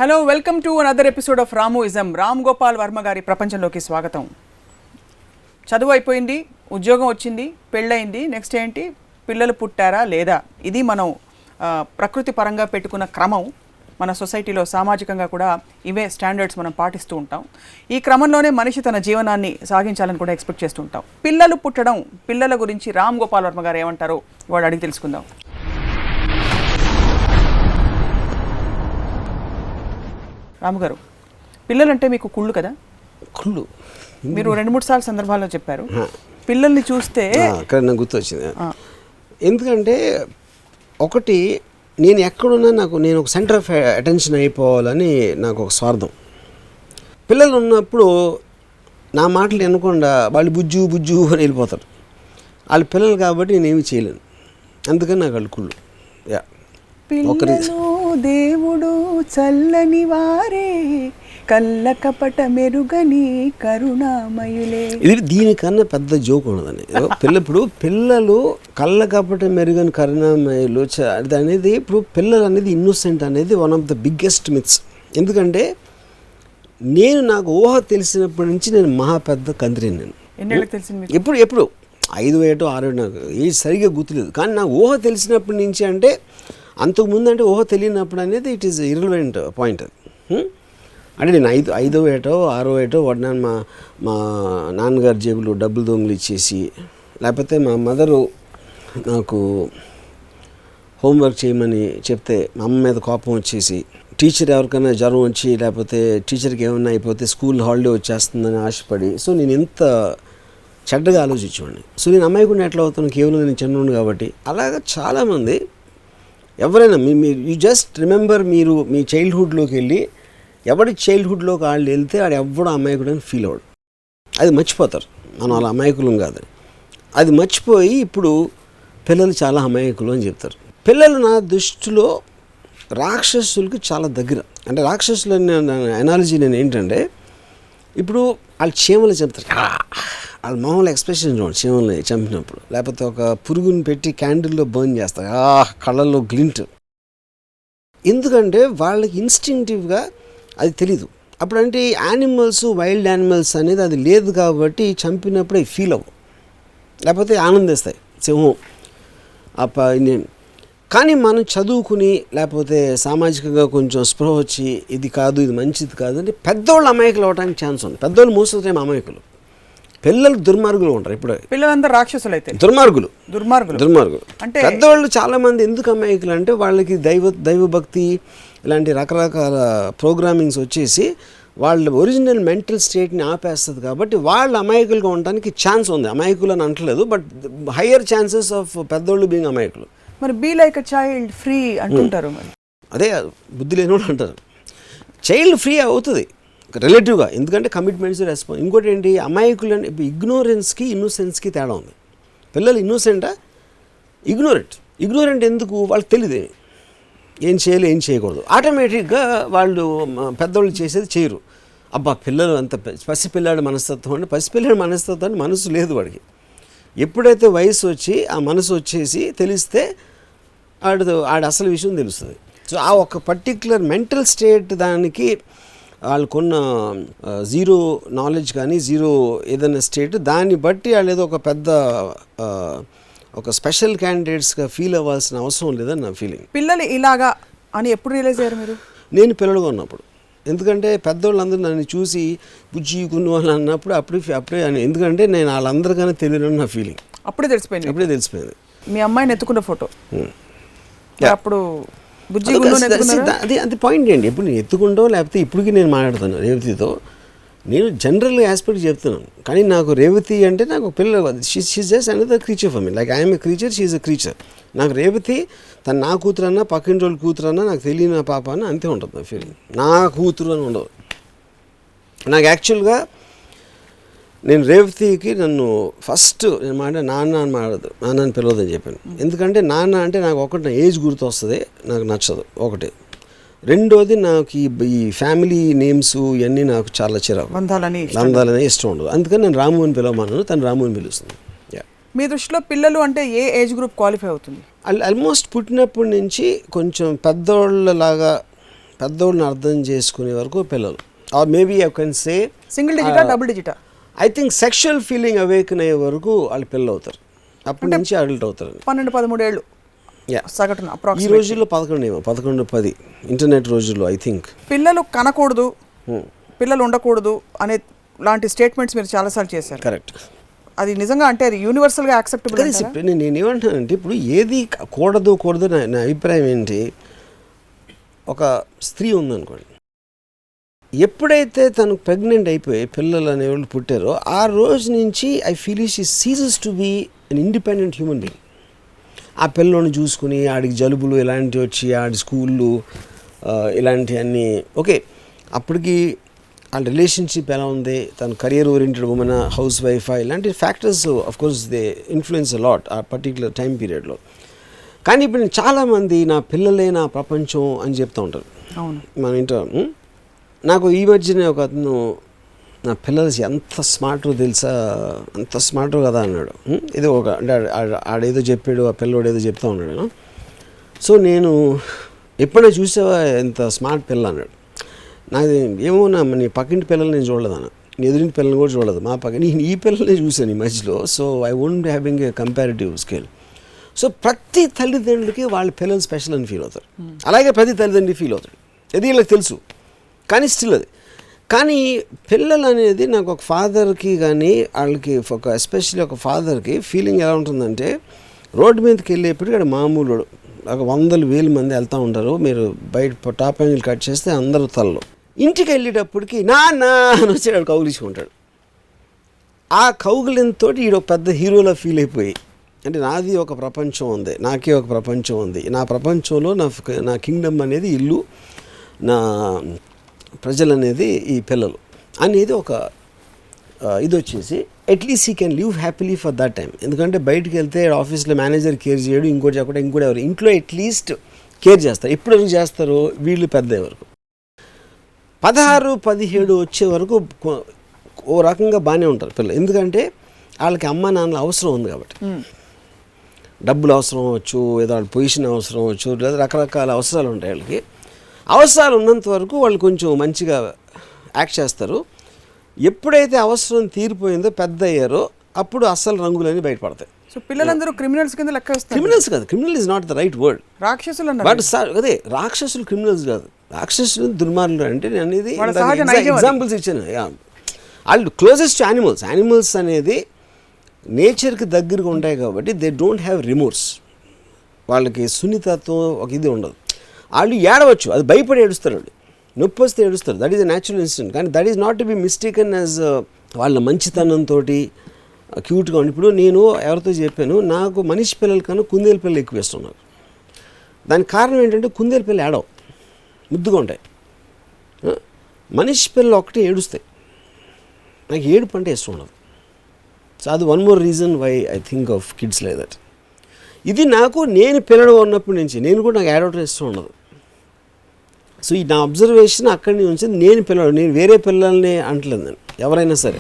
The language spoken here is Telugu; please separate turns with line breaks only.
Hello welcome to another episode of Ramuism. Ram Gopal Varma గారి ప్రపంచంలోకి స్వాగతం. చదువు అయిపోయింది, ఉద్యోగం వచ్చింది, పెళ్ళయింది, నెక్స్ట్ ఏంటి, పిల్లలు పుట్టారా లేదా, ఇది మనం ప్రకృతి పరంగా పెట్టుకున్న క్రమం. మన సొసైటీలో సామాజికంగా కూడా ఇవే స్టాండర్డ్స్ మనం పాటిస్తూ ఉంటాం. ఈ క్రమంలోనే మనిషి తన జీవనాన్ని సాగించాలని కూడా ఎక్స్పెక్ట్ చేస్తూ ఉంటాం. పిల్లలు పుట్టడం, పిల్లల గురించి రామ్ గోపాల్ వర్మ గారు ఏమంటారో ఇవాళ అడిగి తెలుసుకుందాం. రాము గారు, పిల్లలంటే మీకు కుళ్ళు కదా?
కుళ్ళు
మీరు 2-3 సార్లు సందర్భాల్లో చెప్పారు. పిల్లల్ని చూస్తే
నాకు గుర్తొచ్చింది. ఎందుకంటే ఒకటి, నేను ఎక్కడున్నా నేను ఒక సెంటర్ ఆఫ్ అటెన్షన్ అయిపోవాలని నాకు ఒక స్వార్థం. పిల్లలు ఉన్నప్పుడు నా మాటలు వినకుండా వాళ్ళు బుజ్జు బుజ్జు అని వెళ్ళిపోతారు. వాళ్ళు పిల్లలు కాబట్టి నేనేమి చేయలేను. అందుకని నాకు వాళ్ళు కుళ్ళు.
పిల్లలు దేవుడు చల్లని వారే, కళ్ళ కపట మెరుగని కరుణామయులే.
ఇది దీనికన్నా పెద్ద జోక్ ఉండదని. ఇప్పుడు పిల్లలు కళ్ళ కపట మెరుగని కరుణామయులు అనేది, ఇప్పుడు పిల్లలు అనేది ఇన్నోసెంట్ అనేది one of the biggest myths. ఎందుకంటే నాకు ఊహ తెలిసినప్పటి నుంచి నేను మహా పెద్ద కంత్రి. నేను ఎప్పుడు 5 ఏటో 6 ఏటో నాకు ఏజ్ సరిగ్గా గుర్తులేదు. కానీ నాకు ఊహ తెలిసినప్పటి నుంచి, అంటే అంతకుముందు అంటే ఊహ తెలియనప్పుడు అనేది ఇట్ ఈస్ ఇర్రిలవెంట్ పాయింట్. అది అంటే నేను 5వ ఏటో 6వ ఏటో వాడినాను మా నాన్నగారి జేబులు డబ్బులు దొంగలు ఇచ్చేసి, లేకపోతే మా మదరు నాకు హోంవర్క్ చేయమని చెప్తే మా అమ్మ మీద కోపం వచ్చేసి, టీచర్ ఎవరికైనా జ్వరం వచ్చి లేకపోతే టీచర్కి ఏమన్నా అయిపోతే స్కూల్ హాలిడే వచ్చేస్తుందని ఆశపడి, సో నేను ఎంత చెడ్డగా ఆలోచించేవాడిని. సో నేను అమ్మాయి కూడా ఎట్లా అవుతాను, కేవలం నేను చిన్నవాడిని కాబట్టి. అలాగా చాలామంది ఎవరైనా మీరు యూ జస్ట్ రిమెంబర్, మీరు మీ చైల్డ్హుడ్లోకి వెళ్ళి ఎవరి చైల్డ్హుడ్లోకి వాళ్ళు వెళ్తే ఆడు ఎవడో అమాయకుడు అని ఫీల్ అవ్వడు. అది మర్చిపోతారు, మనం అలా అమాయకులం కాదని. అది మర్చిపోయి ఇప్పుడు పిల్లలు చాలా అమాయకులు అని చెప్తారు. పిల్లలు నా దృష్టిలో రాక్షసులకు చాలా దగ్గర. అంటే రాక్షసులు ఎనాలజీ నేను ఏంటంటే, ఇప్పుడు వాళ్ళు చీమలు చెప్తారు, వాళ్ళ మామూలు ఎక్స్ప్రెషన్ చూడండి చీమల్ని చంపినప్పుడు, లేకపోతే ఒక పురుగుని పెట్టి క్యాండిల్లో బర్న్ చేస్తారు, కళ్ళల్లో గ్లింట్. ఎందుకంటే వాళ్ళకి ఇన్స్టింక్టివ్గా అది తెలీదు. అప్పుడంటే యానిమల్స్, వైల్డ్ యానిమల్స్ అనేది అది లేదు కాబట్టి చంపినప్పుడు అవి ఫీల్ అవ్వవు, లేకపోతే ఆనందిస్తాయి సింహం నేను. కానీ మనం చదువుకుని లేకపోతే సామాజికంగా కొంచెం స్పృహ వచ్చి ఇది కాదు ఇది మంచిది కాదు అంటే పెద్దవాళ్ళు అమాయకులు అవ్వడానికి ఛాన్స్ ఉంది. పెద్దవాళ్ళు మోస్ట్ ఆఫ్ ద టైం అమాయకులు, పిల్లలు దుర్మార్గులు ఉంటారు. ఇప్పుడు పిల్లలంతా
రాక్షసులు అయితే
దుర్మార్గులు
అంటే
పెద్దవాళ్ళు చాలామంది ఎందుకు అమాయకులు అంటే వాళ్ళకి దైవభక్తి ఇలాంటి రకరకాల ప్రోగ్రామింగ్స్ వచ్చేసి వాళ్ళ ఒరిజినల్ మెంటల్ స్టేట్ని ఆపేస్తుంది. కాబట్టి వాళ్ళు అమాయకులుగా ఉండడానికి ఛాన్స్ ఉంది. అమాయకులు అని అంటలేదు, బట్ హయ్యర్ ఛాన్సెస్ ఆఫ్ పెద్దవాళ్ళు బీయింగ్ అమాయకులు.
మరి be like a child free అంటుంటారు. మరి
అదే బుద్ధి లేని వాళ్ళు అంటారు. చైల్డ్ ఫ్రీ అవుతుంది రిలేటివ్గా, ఎందుకంటే కమిట్మెంట్స్ రెస్పాన్స్. ఇంకోటి ఏంటి, అమాయకులు అంటే ఇప్పుడు ఇగ్నోరెన్స్కి ఇన్నోసెన్స్కి తేడా ఉంది. పిల్లలు ఇన్నోసెంటా, ఇగ్నోరెంట్ ఎందుకు, వాళ్ళకి తెలియదు ఏం చేయాలి ఏం చేయకూడదు. ఆటోమేటిక్గా వాళ్ళు పెద్దవాళ్ళు చేసేది చేయరు. అబ్బా పిల్లలు అంత పసిపిల్లాడి మనస్తత్వం అంటే, పసిపిల్లాడి మనస్తత్వాన్ని మనసు లేదు వాడికి. ఎప్పుడైతే వయసు వచ్చి ఆ మనసు వచ్చేసి తెలిస్తే ఆడ అసలు విషయం తెలుస్తుంది. సో ఆ ఒక పర్టిక్యులర్ మెంటల్ స్టేట్ దానికి వాళ్ళకున్న జీరో నాలెడ్జ్ కానీ జీరో ఏదైనా స్టేట్, దాన్ని బట్టి వాళ్ళు ఏదో ఒక పెద్ద ఒక స్పెషల్ క్యాండిడేట్స్గా ఫీల్ అవ్వాల్సిన అవసరం లేదని నా ఫీలింగ్.
పిల్లలు ఇలాగా అని ఎప్పుడు రియలైజ్ అయ్యారు మీరు?
నేను పిల్లలుగా ఉన్నప్పుడు. ఎందుకంటే పెద్దవాళ్ళందరూ నన్ను చూసి బుజ్జి కున్ను వాళ్ళు అన్నప్పుడు అప్పుడే ఎందుకంటే నేను వాళ్ళందరికన్నా తెలియను నా ఫీలింగ్.
అప్పుడే తెలిసిపోయింది. మీ అమ్మాయిని ఎత్తుకున్న ఫోటో అప్పుడు
అది పాయింట్ ఏంటి. ఎప్పుడు నేను ఎత్తుకుంటో లేకపోతే ఇప్పటికీ నేను మాట్లాడుతాను రేవతితో, నేను జనరల్గా ఆస్పెక్ట్ చెప్తున్నాను. కానీ నాకు రేవతి అంటే నాకు పిల్లలు, she's just another creature for me. Like I'm a creature, she's a creature. నాకు రేవతి తను నా కూతురు అన్నా పక్కింటి రోజుల కూతురు అన్నా నాకు తెలియని నా పాప అన్న అంతే ఉంటుంది నా ఫీలింగ్. నా కూతురు అని ఉండదు నాకు. యాక్చువల్గా నేను రేవతికి నన్ను ఫస్ట్ నేను నాన్న అని మాట్లాడదు, నాన్న అని పిలవద్దని చెప్పాను. ఎందుకంటే నాన్న అంటే నాకు ఒకటి నా ఏజ్ గుర్తు వస్తుంది, నాకు నచ్చదు ఒకటి. రెండోది నాకు ఈ ఫ్యామిలీ నేమ్స్ ఇవన్నీ నాకు చాలా చిరాకు, బంధాలని ఇష్టం ఉండదు. అందుకని నేను రాము అని పిలవమన్నాను, తను రాము అని పిలుస్తుంది.
మీ దృష్టిలో పిల్లలు అంటే ఏ ఏజ్ గ్రూప్ క్వాలిఫై అవుతుంది?
ఆల్మోస్ట్ పుట్టినప్పటి నుంచి కొంచెం పెద్దవాళ్ళలాగా పెద్దోళ్ళని అర్థం చేసుకునే వరకు పిల్లలు, or maybe I can say
single డిజిటా డబుల్ డిజిటా?
I think sexual feeling awaken అయ్యే వరకు వాళ్ళు పిల్లలు అవుతారు, అప్పటి నుంచి అడల్ట్ అవుతారు.
12-13 ఏళ్ళు సగటున
ఈ రోజుల్లో 11-10 ఇంటర్నెట్ రోజుల్లో ఐ థింక్.
పిల్లలు కనకూడదు, పిల్లలు ఉండకూడదు అనే లాంటి స్టేట్మెంట్స్ మీరు చాలాసార్లు చేశారు.
కరెక్ట్.
అది నిజంగా అంటే అది యూనివర్సల్గా యాక్సెప్టబుల్?
నేను ఏమంటానంటే ఇప్పుడు ఏది కూడదు నా అభిప్రాయం ఏంటి, ఒక స్త్రీ ఉందనుకోండి, ఎప్పుడైతే తను ప్రెగ్నెంట్ అయిపోయి పిల్లలు అనేవాళ్ళు పుట్టారో ఆ రోజు నుంచి I feel she ceases to be an independent human being. ఆ పిల్లని చూసుకుని ఆడికి జలుబులు ఇలాంటివి వచ్చి ఆడి స్కూళ్ళు ఇలాంటివన్నీ ఓకే, అప్పటికి వాళ్ళ రిలేషన్షిప్ ఎలా ఉంది, తను కెరియర్ ఓరియంటెడ్ ఉమెన్, హౌస్ వైఫా, ఇలాంటి factors of course they influence lot ఆ పర్టికులర్ టైం పీరియడ్లో. కానీ ఇప్పుడు చాలామంది నా పిల్లలే నా ప్రపంచం అని చెప్తూ ఉంటారు.
అవును,
మన ఇంట్లో నాకు ఈ మధ్యనే ఒక అతను నా పిల్లలు ఎంత స్మార్టో తెలుసా, అంత స్మార్టో కదా అన్నాడు. ఏదో ఒక అంటే ఆడేదో చెప్పాడు, ఆ పిల్లోడు ఏదో చెప్తా ఉన్నాడు. సో నేను ఎప్పుడైనా చూసావా ఎంత స్మార్ట్ పిల్ల అన్నాడు. నాది ఏమో నీ పక్కింటి పిల్లలు నేను చూడలేదు అన్న, నీ ఎదురింటి పిల్లల్ని కూడా చూడలేదు, మా పక్క నేను ఈ పిల్లల్ని చూశాను ఈ మధ్యలో. So I won't having a comparative scale. So ప్రతి తల్లిదండ్రులకి వాళ్ళ పిల్లలు స్పెషల్ అని ఫీల్ అవుతారు, అలాగే ప్రతి తల్లిదండ్రులు ఫీల్ అవుతాడు, అది వీళ్ళకి తెలుసు. కానీ స్టిల్ అది కానీ పిల్లలు అనేది నాకు ఒక ఫాదర్కి కానీ వాళ్ళకి ఒక ఎస్పెషల్లీ ఒక ఫాదర్కి ఫీలింగ్ ఎలా ఉంటుందంటే, రోడ్డు మీదకి వెళ్ళేప్పటికీ అక్కడ మామూలు ఒక 100,000 మంది వెళ్తూ ఉంటారు, మీరు బయట టాప్ యాంగిల్ కట్ చేస్తే అందరూ తలలో. ఇంటికి వెళ్ళేటప్పటికి నాన్న అని వచ్చాడు కౌగిలించుకుంటాడు. ఆ కౌగిలింతో ఈడు ఒక పెద్ద హీరోలా ఫీల్ అయిపోయి, అంటే నాది ఒక ప్రపంచం ఉంది, నాకే ఒక ప్రపంచం ఉంది, నా ప్రపంచంలో నా కింగ్డమ్ అనేది ఇల్లు, నా ప్రజలు అనేది ఈ పిల్లలు అనేది ఒక ఇది వచ్చేసి at least he can live happily for that time. ఎందుకంటే బయటికి వెళ్తే ఆఫీస్లో మేనేజర్ కేర్ చేయడు, ఇంకోటి చెప్పడం, ఇంకోటి ఎవరు ఇంట్లో అట్లీస్ట్ కేర్ చేస్తారు. ఎప్పుడు వరకు చేస్తారో వీళ్ళు పెద్ద వరకు 16-17 వచ్చే వరకు ఓ రకంగా బాగానే ఉంటారు పిల్లలు. ఎందుకంటే వాళ్ళకి అమ్మ నాన్నల అవసరం ఉంది కాబట్టి, డబ్బులు అవసరం అవ్వచ్చు, ఏదో వాళ్ళ పొజిషన్ అవసరం అవ్వచ్చు, లేదా రకరకాల అవసరాలు ఉంటాయి వాళ్ళకి. అవసరాలు ఉన్నంత వరకు వాళ్ళు కొంచెం మంచిగా యాక్ట్ చేస్తారు. ఎప్పుడైతే అవసరం తీరిపోయిందో, పెద్ద అయ్యారో, అప్పుడు అస్సలు రంగులన్నీ బయటపడతాయి.
సో పిల్లలందరూ క్రిమినల్స్ కింద లెక్క వస్తారు.
క్రిమినల్స్ కాదు, criminal is not the right word,
రాక్షసులు అన్నారు.
బట్ అదే రాక్షసులు క్రిమినల్స్ కాదు, రాక్షసులు దుర్మార్గులు. అంటే నేను అనేది ఎగ్జాంపుల్స్ ఇచ్చాను. వాళ్ళు క్లోజెస్ట్ టు యానిమల్స్ అనేది నేచర్కి దగ్గరగా ఉంటాయి కాబట్టి దే డోంట్ హ్యావ్ రిమోర్స్, వాళ్ళకి సున్నితత్వం ఒక ఇది ఉండదు. వాళ్ళు ఏడవచ్చు, అది భయపడి ఏడుస్తారు, వాళ్ళు నొప్పి వస్తే ఏడుస్తారు, that is a natural incident. కానీ that is not to be mistaken as వాళ్ళ మంచితనంతో క్యూట్గా ఉండి. ఇప్పుడు నేను ఎవరితో చెప్పాను, నాకు మనిషి పిల్లల కన్నా కుందేలు పిల్లలు ఎక్కువ ఇస్తున్నారు. దానికి కారణం ఏంటంటే కుందేలు పిల్లలు ఏడవు, ముద్దుగా ఉంటాయి. మనిషి పిల్లలు ఒకటే ఏడుస్తాయి, నాకు ఏడుపు అంటే ఇష్టం ఉండదు. సో అది one more reason why I think of kids like that. ఇది నేను పిల్లలు ఉన్నప్పటి నుంచి నేను కూడా నాకు ఏడవటం ఇష్టం ఉండదు. సో ఈ నా అబ్జర్వేషన్ అక్కడి నుంచి నేను వేరే పిల్లల్ని అంటలేదు నేను, ఎవరైనా సరే.